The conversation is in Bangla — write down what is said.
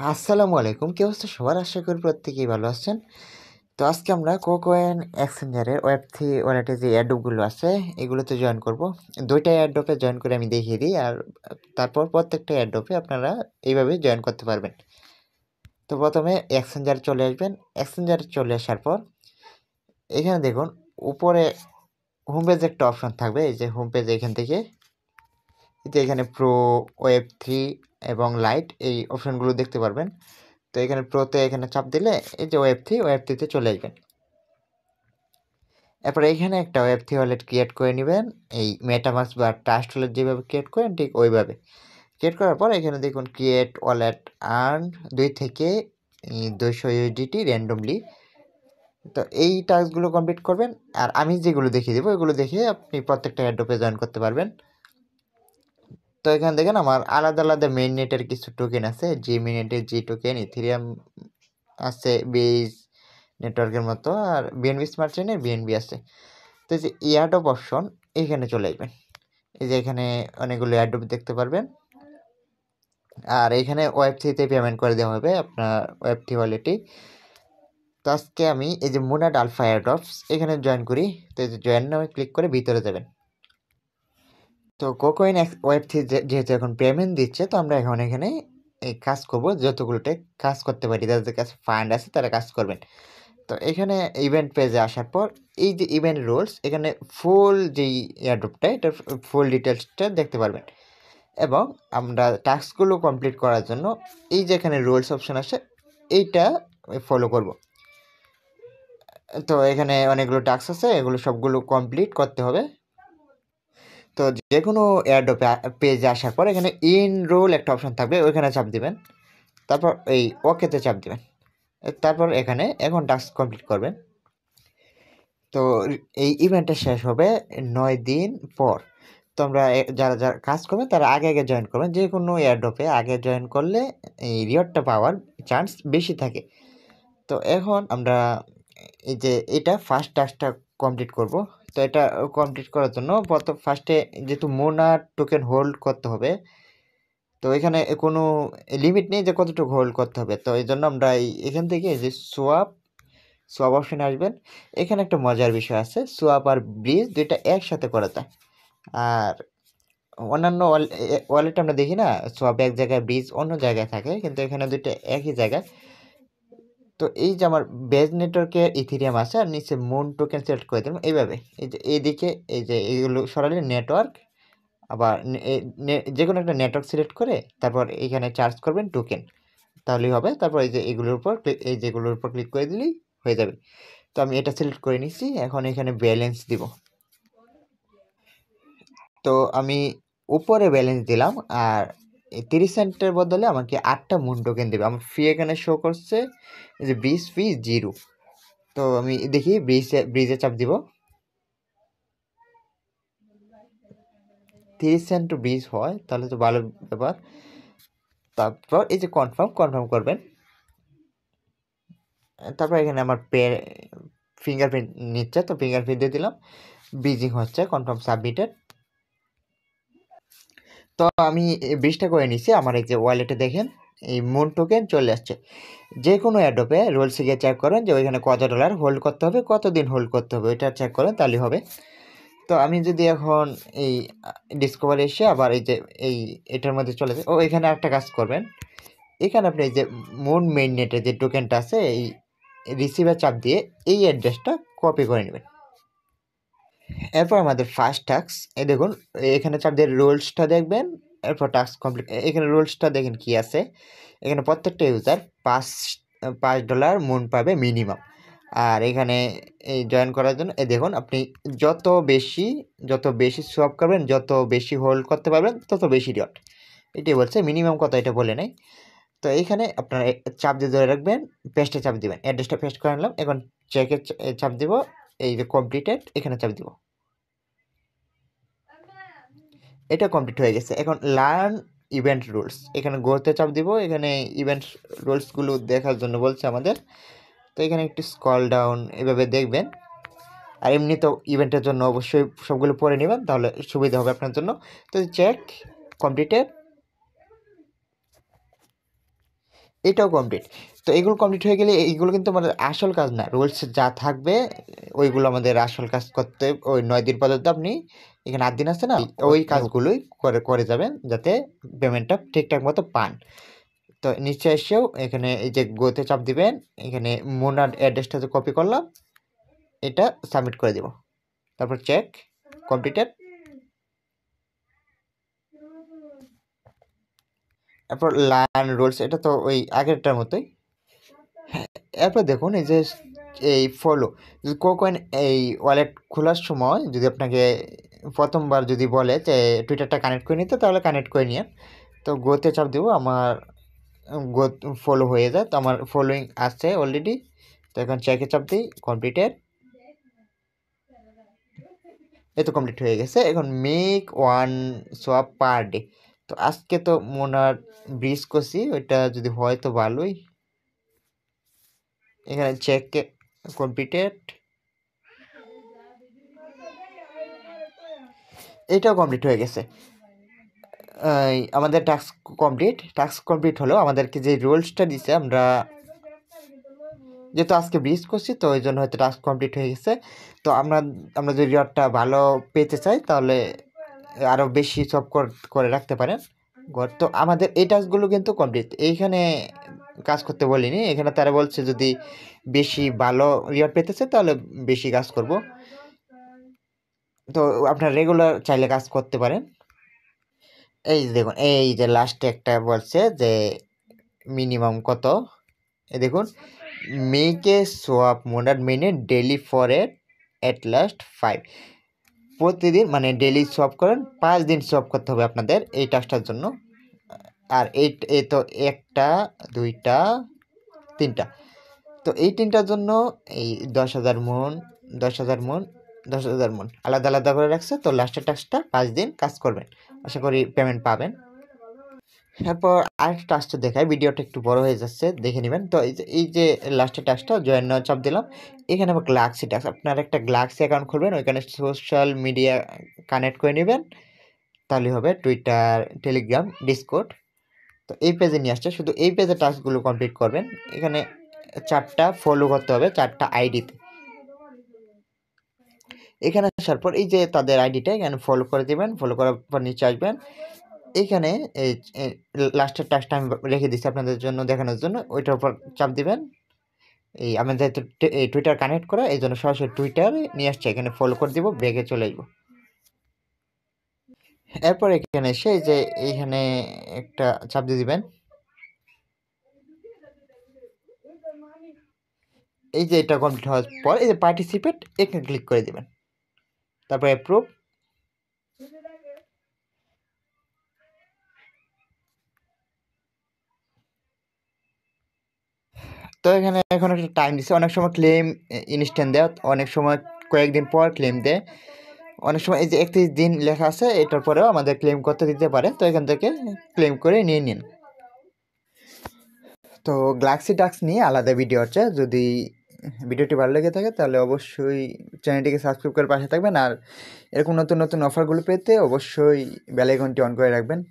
আসসালামু আলাইকুম। কি অবস্থা সবার? আশা করি প্রত্যেকেই ভালো আছেন। তো আজকে আমরা কোকোয়েন এক্সচেঞ্জারের ওয়েব3 ওয়ালেটে যে এয়ারড্রপগুলো আছে এগুলোতে জয়েন করব। ২ টা এয়ারড্রপে জয়েন করে আমি দেখিয়ে দিই আর তারপর প্রত্যেকটা এয়ারড্রপে আপনারা এইভাবে জয়েন করতে পারবেন। তো প্রথমে এক্সচেঞ্জারে চলে আসবেন। এক্সচেঞ্জারে চলে আসার পর এখানে দেখুন উপরে হোম পেজে একটা অপশন থাকবে। এই যে হোম পেজ এখান থেকে এখানে প্রো, ওয়েব3 এবং লাইট এই অপশনগুলো দেখতে পারবেন। তো এখানে প্রোতে এখানে চাপ দিলে এই যে ওয়েব3তে চলে আসবেন। এরপর এখানে একটা ওয়েব3 ওয়ালেট ক্রিয়েট করে নেবেন। এই মেটামাস্ক বা ট্রাস্ট ওয়ালেট যেভাবে ক্রিয়েট করেন ঠিক ওইভাবে ক্রিয়েট করার পর এখানে দেখুন ক্রিয়েট ওয়ালেট আর্ন 2 থেকে 200 ইউএসডিটি র্যান্ডমলি। তো এই টাস্কগুলো কমপ্লিট করবেন আর আমি যেগুলো দেখিয়ে দেবো এগুলো দেখে আপনি প্রত্যেকটা এয়ারড্রপে জয়েন করতে পারবেন। তো এখানে দেখেন আমার আলাদা আলাদা মেইন নেটের কিছু টোকেন আছে। জি মিনেটের জি টোকেন, ইথেরিয়াম আছে, বেজ নেটওয়ার্কের মতো, আর বিএনবি স্মার্ট চেইনের বিএনবি আছে। তো এই যে এয়ারড্রপ অপশন এখানে চলে আসবেন। এই যে এখানে অনেকগুলো এয়ারড্রপ দেখতে পারবেন আর এখানে ওয়েব3তে পেমেন্ট করে দেওয়া হবে আপনার ওয়েব3 ওয়ালেটে। তো আজকে আমি এই যে মুনাড আলফা এয়ারড্রপস এখানে জয়েন করি। তো এই যে জয়েন নামে ক্লিক করে ভিতরে যাবেন। তো কোকোইন ওয়েব3 যেহেতু এখন পেমেন্ট দিচ্ছে তো আমরা এখন এখানে এই কাজ করব, যতগুলোতে কাজ করতে পারি, যাদের কাছে ফান্ড আছে তারা কাজ করবেন। তো এখানে ইভেন্ট পেজে আসার পর এই যে ইভেন্ট রুলস এখানে ফুল যেই এয়ারড্রপটা এটার ফুল ডিটেলসটা দেখতে পারবেন এবং আমরা টাস্কগুলো কমপ্লিট করার জন্য এই যে এখানে রুলস অপশন আছে এইটা ফলো করব। তো এখানে অনেকগুলো টাস্ক আছে, এগুলো সবগুলো কমপ্লিট করতে হবে। তো যে কোনো এয়ারড্রপে পেজে আসার পর এখানে ইনরোল একটা অপশন থাকবে, ওইখানে চাপ দিবেন, তারপর এই ওকেতে চাপ দিবেন, তারপর এখানে এখন টাস্ক কমপ্লিট করবেন। তো এই ইভেন্টটা শেষ হবে 9 দিন পর। তো আমরা যারা যারা কাজ করবেন তারা আগে আগে জয়েন করবেন। যে কোনো এয়ারড্রপে আগে জয়েন করলে এই রিওয়ার্ডটা পাওয়ার চান্স বেশি থাকে। তো এখন আমরা এই যে এটা ফার্স্ট টাস্কটা কমপ্লিট করব। তো এটা কমপ্লিট করার জন্য ফার্স্টে যেহেতু মোনা টোকেন হোল্ড করতে হবে, তো এখানে কোনো লিমিট নেই যে কতটুকু হোল্ড করতে হবে। তো এই জন্য আমরা এখান থেকে এই যে সোয়াপ অপশনে আসবেন। এখানে একটা মজার বিষয় আছে, সোয়াপ আর ব্রিজ দুইটা একসাথে করা যায়। আর অন্যান্য ওয়ালেট আমরা দেখি না, সোয়াপ এক জায়গায় ব্রিজ অন্য জায়গায় থাকে, কিন্তু এখানে দুইটা একই জায়গায়। তো এই যে আমার বেজ নেটওয়ার্কে ইথেরিয়াম আছে আর নিচে মুন টোকেন সিলেক্ট করে দিলাম এইভাবে। এই যে এইদিকে এই যে এইগুলো সরালে নেটওয়ার্ক, আবার যে কোনো একটা নেটওয়ার্ক সিলেক্ট করে তারপর এখানে চার্জ করবেন টোকেন, তাহলেই হবে। তারপর এই যে এগুলোর উপর এই যেগুলোর উপর ক্লিক করে দিলেই হয়ে যাবে। তো আমি এটা সিলেক্ট করে নিচ্ছি, এখন এখানে ব্যালেন্স দিব। তো আমি উপরে ব্যালেন্স দিলাম আর এই 30 সেন্টের বদলে আমাকে 8টা মুন টোকেন দেবে। আমার ফি এখানে শো করছে যে ব্রিজ ফি 0। তো আমি দেখি ব্রিজে চাপ দিব, 30 সেন্ট ব্রিজ হয় তাহলে তো ভালো ব্যাপার। তারপর এই যে কনফার্ম করবেন। তারপর এখানে আমার ফিঙ্গারপ্রিন্ট নিচ্ছে, তো ফিঙ্গারপ্রিন্ট দিয়ে দিলাম, ব্রিজিং হচ্ছে, কনফার্ম সাবমিটেড। তো আমি ব্রিজটা করে নিচ্ছি। আমার এই যে ওয়ালেটে দেখেন এই মুন টোকেন চলে আসছে। যে কোনো অ্যাডোপে রোলসে গিয়ে চেক করেন যে ওইখানে কত ডলার হোল্ড করতে হবে, কতদিন হোল্ড করতে হবে, ওইটা চেক করেন তাহলে হবে। তো আমি যদি এখন এই ডিসকভার এসে আবার এই যে এটার মধ্যে চলে যাই, এখানে একটা কাজ করবেন। এখানে আপনি এই যে মুন মেইন নেটে যে টোকেনটা আছে এই রিসিভার চাপ দিয়ে এই অ্যাড্রেসটা কপি করে নেবেন। এরপর আমাদের ফার্স্ট টাস্ক এই দেখুন, এখানে চাপ দিয়ে রুলসটা দেখবেন। এরপর টাস্ক কমপ্লিট, এখানে রুলসটা দেখেন কি আছে। এখানে প্রত্যেকটা ইউজার $5 মুন পাবে মিনিমাম। আর এখানে এই জয়েন করার জন্য দেখুন আপনি যত বেশি সোয়াপ করবেন, যত বেশি হোল্ড করতে পারবেন তত বেশি রিওয়ার্ড। এটাই বলছে, মিনিমাম কত এটা বলে নেই। তো এইখানে আপনারা চাপ দিয়ে ধরে রাখবেন, পেস্টে চাপ দিবেন, অ্যাড্রেসটা পেস্ট করে নিলাম। এখন চেকে চাপ দিব, এই যে কমপ্লিটেড এখানে চাপ দিব, এটা কমপ্লিট হয়ে গেছে। এখন লার্ন ইভেন্ট রুলস, এখানে গোতে চাপ দিব। এখানে ইভেন্ট রুলসগুলো দেখার জন্য বলছে আমাদের। তো এখানে একটু স্ক্রল ডাউন এভাবে দেখবেন। আর এমনি তো ইভেন্টের জন্য অবশ্যই সবগুলো পড়ে নেবেন, তাহলে সুবিধা হবে আপনার জন্য। তো চেক কমপ্লিটেড। এটাও কমপ্লিট। তো এগুলো কমপ্লিট হয়ে গেলে এইগুলো কিন্তু আমাদের আসল কাজ না, রুলস যা থাকবে ওইগুলো আমাদের আসল কাজ করতে ওই 9 দিন পর্যন্ত আপনি এখানে 8 দিন আছে না, ওই কাজগুলোই করে যাবেন যাতে পেমেন্টটা ঠিকঠাক মতো পান। তো নিচে এসেও এখানে এই যে গোতে চাপ দিবেন, এখানে মোনার অ্যাড্রেসটা যে কপি করলাম এটা সাবমিট করে দিব, তারপর চেক কমপ্লিটেড। তারপর লার্ন রুলস, এটা তো ওই আগেরটার মতোই। এরপর দেখুন এই যে এই ফলো কোকয়েন এই ওয়ালেট খোলার সময় যদি আপনাকে প্রথমবার যদি বলে যে টুইটারটা কানেক্ট করে নিতে, তাহলে কানেক্ট করে নিয়ে তো গোতে চাপ দেবো, আমার গো ফলো হয়ে যায়। তো আমার ফলোইং আছে অলরেডি, তো এখন চেকে চাপ দিই কমপ্লিটেড। এই তো কমপ্লিট হয়ে গেছে। এখন মেক 1 সোয়াপ পার ডে, তো আজকে তো মোনার ব্রিজ করছি, ওইটা যদি হয় তো ভালোই। এখানে চেক কমপ্লিটেড, এটাও কমপ্লিট হয়ে গেছে। আমাদের টাস্ক কমপ্লিট হলো। আমাদেরকে যে রুলসটা দিছে, আমরা যেহেতু আজকে ব্রিজ করছি তো ওই জন্য হয়তো টাস্ক কমপ্লিট হয়ে গেছে। তো আমরা যদি রিওয়ার্ডটা ভালো পেতে চাই তাহলে আরও বেশি সব করে রাখতে পারেন। তো আমাদের এই টাস্কগুলো কিন্তু কমপ্লিট, এইখানে কাজ করতে বলিনি, এখানে তারা বলছে যদি বেশি ভালো রিওয়ার্ড পেতে চাই তাহলে বেশি কাজ করব। তো আপনার রেগুলার চাইলে কাজ করতে পারেন। এই যে দেখুন, এই যে লাস্টে একটা বলছে যে মিনিমাম কত, এই দেখুন মেকে সোয়াপ মোডার মেনে ডেলি ফর এট লাস্ট 5, প্রতিদিন মানে ডেলি সোয়াপ করেন, 5 দিন সোয়াপ করতে হবে আপনাদের এই টাস্কটার জন্য। আর এই তো 1টা 2টা 3টা, তো এই 3টার জন্য এই 10,000 মন 10,000 মন 10,000 মন আলাদা আলাদা করে রাখছে। তো লাস্টের টাস্কটা 5 দিন কাজ করবেন, আশা করি পেমেন্ট পাবেন। তারপর আরেকটা টাস্কটা দেখায়, ভিডিওটা একটু বড় হয়ে যাচ্ছে, দেখে নেবেন। তো এই যে লাস্টের টাস্কটা জয়েন নাও চাপ দিলাম। এখানে আবার গ্লাক্সি টাস্ক, আপনার একটা গ্লাক্সি অ্যাকাউন্ট খুলবেন, ওইখানে সোশ্যাল মিডিয়া কানেক্ট করে নেবেন, তাহলে হবে টুইটার, টেলিগ্রাম, ডিসকর্ড। তো এই পেজে নিয়ে আসছে, শুধু এই পেজে টাস্কগুলো কমপ্লিট করবেন। এখানে 4টা ফলো করতে হবে 4টা আইডিতে। এখানে আসার পর এই যে তাদের আইডিটা এখানে ফলো করে দেবেন, ফলো করার পর নিচে আসবেন। এইখানে এই লাস্টের টাস্কটা আমি রেখে দিচ্ছি আপনাদের জন্য দেখানোর জন্য, ওইটার উপর চাপ দিবেন। এই আমাদের যেহেতু টুইটার কানেক্ট করা, এই জন্য সরাসরি টুইটারে নিয়ে আসছে, এখানে ফলো করে দিব, ব্যাগে চলে আসবো। এরপর এখানে এসে এই যে এইখানে একটা চাপ দিয়ে দিবেন। এই যে এটা কমপ্লিট হওয়ার পর এই যে পার্টিসিপেট এখানে ক্লিক করে দিবেন, তারপর অ্যাপ্রুভ। তো এখানে এখন একটা টাইম দিচ্ছে, অনেক সময় ক্লেম ইনস্ট্যান্ট দেয়, অনেক সময় কয়েকদিন পর ক্লেম দেয়, অনেক সময় এই যে 31 দিন লেখা আছে, এটার পরেও আমাদের ক্লেম করতে দিতে পারে। তো এখান থেকে ক্লেম করে নিয়ে নিন। তো গ্লাক্সি টাস্ক নিয়ে আলাদা ভিডিও আছে, যদি ভিডিওটি ভালো লেগে থাকে তাহলে অবশ্যই চ্যানেলটিকে সাবস্ক্রাইব করে পাশে থাকবেন, আর এরকম নতুন নতুন অফারগুলো পেতে অবশ্যই বেল আইকনটি অন করে রাখবেন।